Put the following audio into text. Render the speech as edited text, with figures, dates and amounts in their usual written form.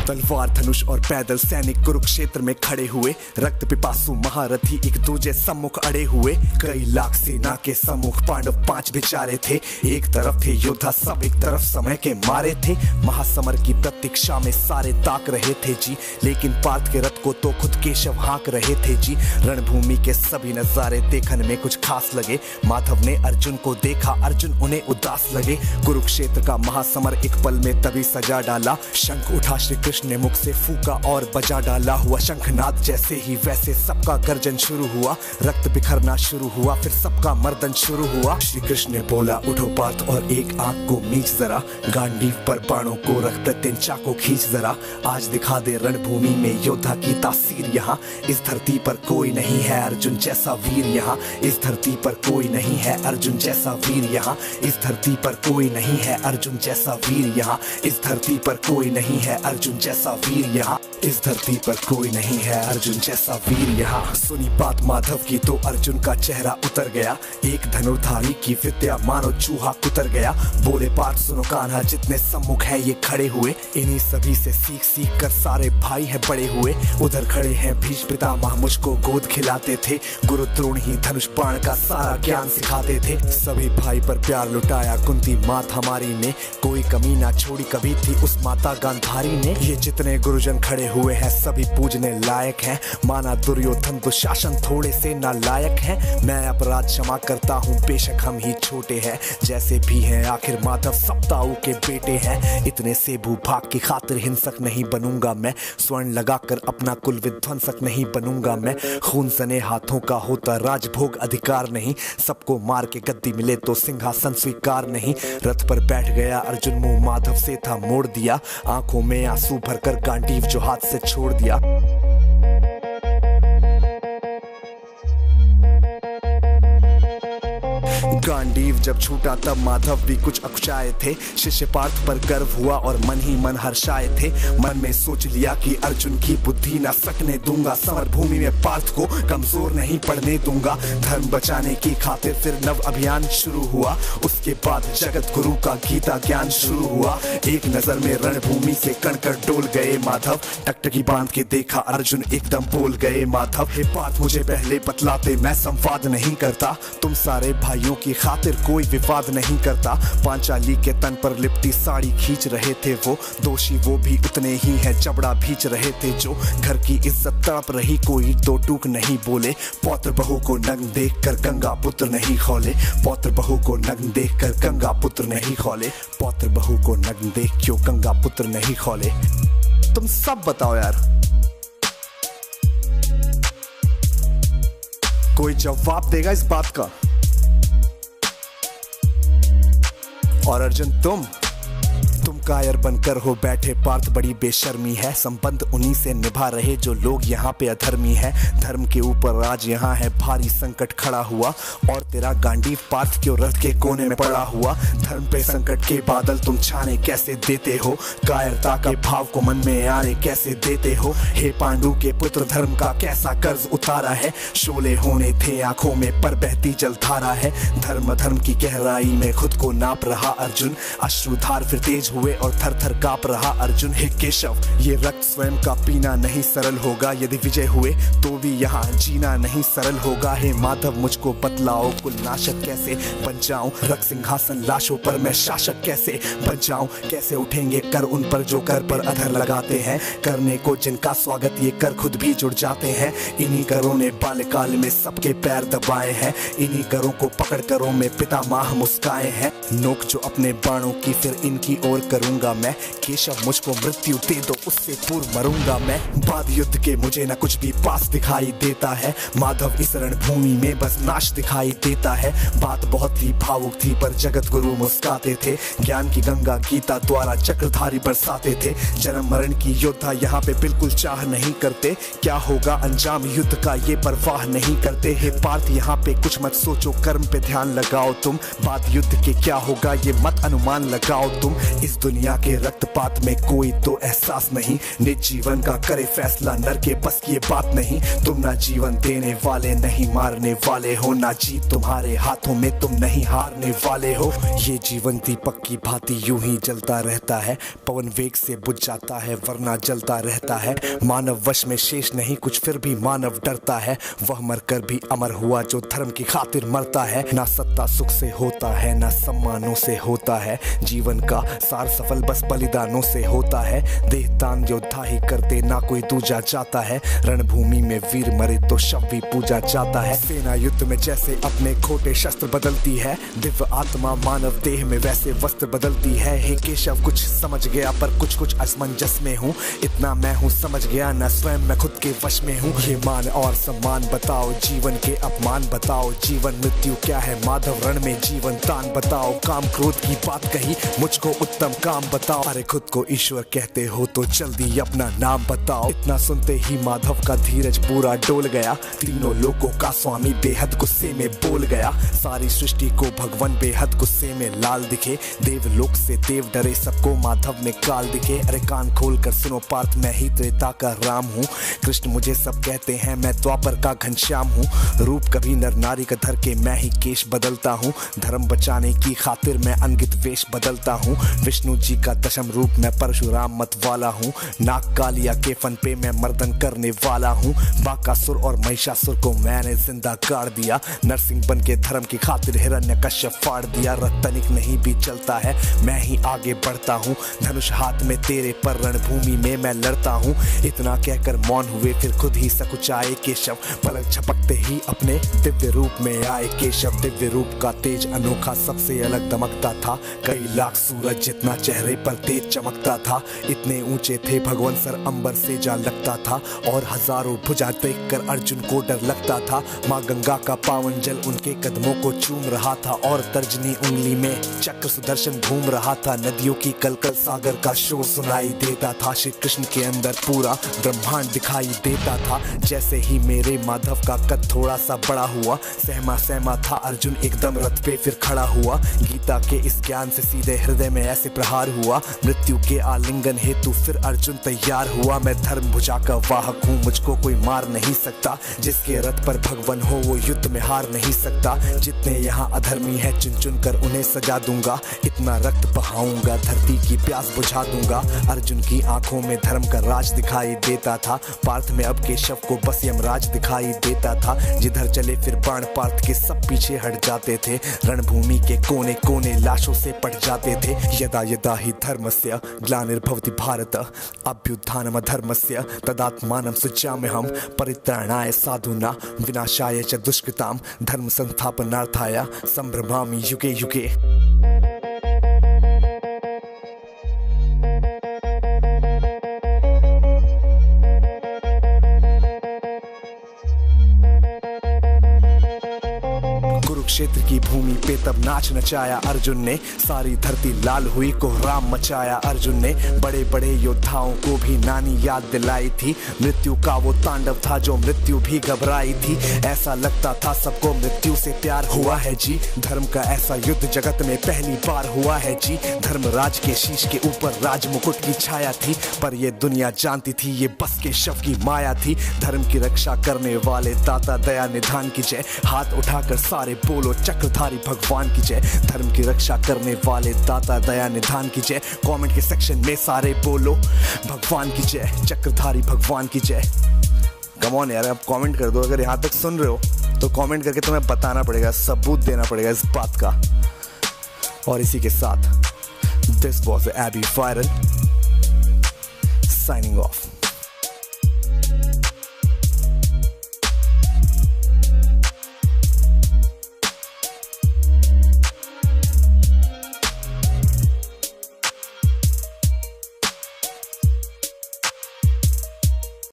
तलवार धनुष और पैदल सैनिक कुरुक्षेत्र में खड़े हुए, रक्त पिपासु महारथी एक दूजे सम्मुख अड़े हुए। कई लाख सेना के सम्मुख पांडव 5 बेचारे थे। एक तरफ थे योद्धा सब, एक तरफ समय के मारे थे। महासमर की प्रतीक्षा में सारे ताक रहे थे जी, लेकिन पार्थ के रथ को तो खुद केशव हाँक रहे थे जी। रणभूमि के सभी नजारे देखने में कुछ खास लगे। माधव ने अर्जुन को देखा, अर्जुन उन्हें उदास लगे। कुरुक्षेत्र का महासमर एक पल में तभी सजा डाला। शंख उठा श्री कृष्ण ने मुख से फूका और बजा डाला। हुआ शंखनाद जैसे ही वैसे सबका गर्जन शुरू हुआ। रक्त बिखरना शुरू हुआ, फिर सबका मर्दन शुरू हुआ। श्री कृष्ण ने बोला उठो पार्थ और एक आंख को मीच जरा, गांडीव पर बाणों को रख प्रत्यंचा को खींच जरा। आज दिखा दे रणभूमि में योद्धा की तासीर यहाँ। इस धरती पर कोई नहीं है अर्जुन जैसा वीर यहाँ। इस धरती पर कोई नहीं है अर्जुन जैसा वीर यहाँ। इस धरती पर कोई नहीं है अर्जुन जैसा वीर यहाँ। इस धरती पर कोई नहीं है अर्जुन जैसा वीर यहाँ। इस धरती पर कोई नहीं है अर्जुन जैसा वीर यहाँ। सुनी बात माधव की तो अर्जुन का चेहरा उतर गया। एक धनुर्धारी की विद्या मानो चूहा कुतर गया। बोले पार्थ सुनो कान्हा, जितने सम्मुख है ये खड़े हुए, इन्हीं सभी से सीख सीख कर सारे भाई है बड़े हुए। उधर खड़े हैं भीष्म पितामह, मुझको गोद खिलाते थे। गुरु द्रोण ही धनुष बाण का सारा ज्ञान सिखाते थे। सभी भाई पर प्यार लुटाया कुंती मात हमारी ने, कोई कमी ना छोड़ी कभी थी उस माता गांधारी ने। ये जितने गुरुजन खड़े हुए हैं सभी पूजने लायक हैं। माना दुर्योधन दुशासन थोड़े से नालायक हैं। मैं अपराध क्षमा करता हूँ बेशक हम ही छोटे हैं, जैसे भी हैं आखिर माधव सप्ताऊ के बेटे हैं। इतने से भूभाग की खातिर हिंसक नहीं बनूंगा मैं, स्वर्ण लगाकर अपना कुल विध्वंसक नहीं बनूंगा मैं। खून सने हाथों का होता राजभोग अधिकार नहीं, सबको मार के गद्दी मिले तो सिंहासन स्वीकार नहीं। रथ पर बैठ गया अर्जुन, मुंह माधव से था मोड़ दिया। आंखों में आंसू भरकर गांडीव जो हाथ से छोड़ दिया। गांडीव जब छूटा तब माधव भी कुछ अकुचाए थे। शिष्य पार्थ पर गर्व हुआ और मन ही मन हर्षाए थे। मन में सोच लिया कि अर्जुन की बुद्धि ना सकने दूंगा। समर भूमि में पार्थ को कमजोर नहीं पड़ने दूंगा। धर्म बचाने की खातिर फिर नव अभियान शुरू हुआ। उसके बाद जगत गुरु का गीता ज्ञान शुरू हुआ। एक नजर में रणभूमि से कणकण डोल गए माधव। टकटकी बांध के देखा अर्जुन एकदम बोल गए माधव। हे पार्थ मुझे पहले बतलाते, मैं संवाद नहीं करता। तुम सारे भाइयों की खातिर कोई विवाद नहीं करता। पांचाली के तन पर लिपटी साड़ी खींच रहे थे वो, दोषी वो भी उतने ही है चबड़ा भींच रहे थे जो। घर की इज्जत तड़प रही कोई दो टूक नहीं बोले। पौत्र बहू को नग्न देख कर गंगा पुत्र नहीं खौले। पौत्र बहू को नग्न देख कर गंगा पुत्र नहीं खौले। पौत्र बहू को नग्न देख क्यों गंगा पुत्र नहीं खौले। तुम सब बताओ यार, कोई जवाब देगा इस बात का? और अर्जुन तुम कायर बनकर हो बैठे पार्थ, बड़ी बेशर्मी है। संबंध उन्हीं से निभा रहे जो लोग यहाँ पे अधर्मी है। धर्म के ऊपर आज यहाँ है भारी संकट खड़ा हुआ, और तेरा गांडीव पार्थ क्यों रथ के कोने में पड़ा हुआ। धर्म पे संकट के बादल तुम छाने कैसे देते हो, कायरता के भाव को मन में आने कैसे देते हो। हे पांडु के पुत्र धर्म का कैसा कर्ज उतारा है। शोले होने थे आंखों में पर बहती जलधारा है। धर्म धर्म की गहराई में खुद को नाप रहा अर्जुन। अश्रुधार फिर तेज हुए और थर थर कांप रहा अर्जुन। हे केशव ये रक्त स्वयं का पीना नहीं सरल होगा। यदि विजय हुए तो भी यहाँ जीना नहीं सरल होगा। हे माधव मुझको बतलाओ कुल नाशक कैसे बन जाऊं। रक्त सिंहासन लाशों पर मैं शासक कैसे बन जाऊं। कैसे उठेंगे कर उन पर जो कर पर अधर लगाते हैं। करने को जिनका स्वागत ये कर खुद भी जुड़ जाते हैं। इन्हीं करों ने बाल्यकाल में सबके पैर दबाए हैं। इन्हीं करों को पकड़ करों में पितामह मुस्काए हैं। नोक जो अपने बाणों की फिर इनकी ओर करूंगा मैं। केशव मुझको मृत्यु दे दो उससे पूर्व मरूंगा मैं। बाद युद्ध के मुझे न कुछ भी पास दिखाई देता है। माधव इस रणभूमि में बस नाश दिखाई देता है। बात बहुत ही भावुक थी पर जगत गुरु मुस्काते थे। ज्ञान की गंगा गीता द्वारा चक्रधारी बरसाते थे। जन्म मरण की योद्धा यहाँ पे बिल्कुल चाह नहीं करते। क्या होगा अंजाम युद्ध का ये परवाह नहीं करते। हे पार्थ यहाँ पे कुछ मत सोचो, कर्म पे ध्यान लगाओ तुम। बाद युद्ध के क्या होगा ये मत अनुमान लगाओ तुम। इस दुनिया दुनिया के रक्तपात में कोई तो एहसास नहीं, निज जीवन का करे फैसला नर के बस की ये बात नहीं। तुम ना जीवन देने वाले नहीं मारने वाले हो, ना जीत तुम्हारे हाथों में तुम नहीं हारने वाले हो। ये जीवन दीपक की भांति यूं ही जलता रहता है, पवन वेग से बुझ जाता है वरना जलता रहता है। मानव वश में शेष नहीं कुछ फिर भी मानव डरता है, वह मरकर भी अमर हुआ जो धर्म की खातिर मरता है। ना सत्ता सुख से होता है ना सम्मानों से होता है, जीवन का सार सफल बस बलिदानों से होता है। देहदान योद्धा ही करते ना कोई दूजा जाता है, रणभूमि में वीर मरे तो शव भी पूजा जाता है। सेना युद्ध में जैसे अपने खोटे शस्त्र बदलती है, दिव्य आत्मा मानव देह में वैसे वस्त्र बदलती है। हे केशव कुछ समझ गया पर कुछ कुछ असमंजस में हूँ, इतना मैं हूँ समझ गया ना स्वयं मैं खुद के वश में हूँ। ये मान और सम्मान बताओ, जीवन के अपमान बताओ, जीवन मृत्यु क्या है माधव रण में जीवन दान बताओ। काम क्रोध की बात कही मुझको उत्तम काम बताओ, अरे खुद को ईश्वर कहते हो तो जल्दी अपना नाम बताओ। इतना सुनते ही माधव का धीरज पूरा डोल गया, तीनों लोगों का स्वामी बेहद गुस्से में बोल गया। सारी सृष्टि को भगवान बेहद गुस्से में लाल दिखे, देवलोक से देव डरे सबको माधव में काल दिखे। अरे कान खोल कर सुनो पार्थ मैं ही त्रेता का राम हूँ, कृष्ण मुझे सब कहते हैं मैं द्वापर का घनश्याम हूँ। रूप कभी नर नारी का धर के मैं ही केश बदलता हूँ, धर्म बचाने की खातिर मैं अनगित वेश बदलता हूँ। विष्णु जी का दशम रूप मैं परशुराम मत वाला हूँ, नाग कालिया के फन पे मैं मर्दन करने वाला हूँ। बाकासुर और महिषासुर को मैंने जिंदा गाड़ दिया, नरसिंह बन के धर्म की खातिर हिरण्यकश्यप फाड़ दिया। रतनिक नहीं भी चलता है मैं ही आगे बढ़ता हूँ, धनुष हाथ में तेरे पर रणभूमि में मैं लड़ता हूँ। इतना कहकर मौन हुए फिर खुद ही सकुचाए केशव, पलक झपकते ही अपने दिव्य रूप में आए केशव। दिव्य रूप का तेज अनोखा सबसे अलग दमकता था, कई लाख सूरज जितना चेहरे पर तेज चमकता था। इतने ऊंचे थे भगवान सर अंबर से जा लगता था, और हजारों भुजा देखकर अर्जुन को डर लगता था। माँ गंगा का पावन जल उनके कदमों को चूम रहा था, और तर्जनी उंगली में चक्र सुदर्शन घूम रहा था। नदियों की कलकल सागर का शोर सुनाई देता था, श्री कृष्ण के अंदर पूरा ब्रह्मांड दिखाई देता था। जैसे ही मेरे माधव का कद थोड़ा सा बड़ा हुआ, सहमा सहमा था अर्जुन एकदम रथ पे फिर खड़ा हुआ। गीता के इस ज्ञान से सीधे हृदय में ऐसे प्रहार हुआ, मृत्यु के आलिंगन हेतु फिर अर्जुन तैयार हुआ। मैं धर्म भुजा का वाहक हूँ, मुझको कोई मार नहीं सकता, जिसके रथ पर भगवान हो वो युद्ध में हार नहीं सकता। जितने यहाँ अधर्मी है चुन चुन कर उन्हें सजा दूंगा, इतना रक्त बहाऊंगा धरती की प्यास बुझा दूंगा। अर्जुन की आंखों में धर्म का राज दिखाई देता था, पार्थ में अब केशव को बस यमराज दिखाई देता था। जिधर चले फिर बाण पार्थ के सब पीछे हट जाते थे, रणभूमि के कोने कोने लाशों से पट जाते थे। यदा यदा ही धर्मस्य ग्लानिर्भवति भारत अभ्युत्थानम धर्मस्य तदात्मानं सृजाम्यहं परित्राणाय साधूनां विनाशाय च दुष्कृतां धर्म संस्थापनार्थाय संभ्रमामि युगे युगे। कुरुक्षेत्र की भूमि पे तब नाच नचाया अर्जुन ने, सारी धरती लाल हुई कोहराम मचाया अर्जुन ने। बड़े बड़े योद्धाओं को भी नानी याद दिलाई थी, मृत्यु का वो तांडव था जो मृत्यु भी घबराई थी। ऐसा लगता था सबको मृत्यु से प्यार हुआ है जी, धर्म का ऐसा युद्ध जगत में पहली बार हुआ है जी। धर्मराज के शीश के ऊपर राज मुकुट की छाया थी, पर ये दुनिया जानती थी ये बस के शव की माया थी। धर्म की रक्षा करने वाले दाता दया निधान की जय, हाथ उठाकर सारे बोलो चक्रधारी भगवान की जय। धर्म की रक्षा करने वाले दाता दया निधान की जय, कमेंट के सेक्शन में सारे बोलो भगवान की जय, चक्रधारी भगवान की जय। कम ऑन यार, आप कमेंट कर दो, अगर यहाँ तक सुन रहे हो तो कमेंट करके तुम्हें बताना पड़ेगा, सबूत देना पड़ेगा इस बात का। और इसी के साथ this was AB viral signing of.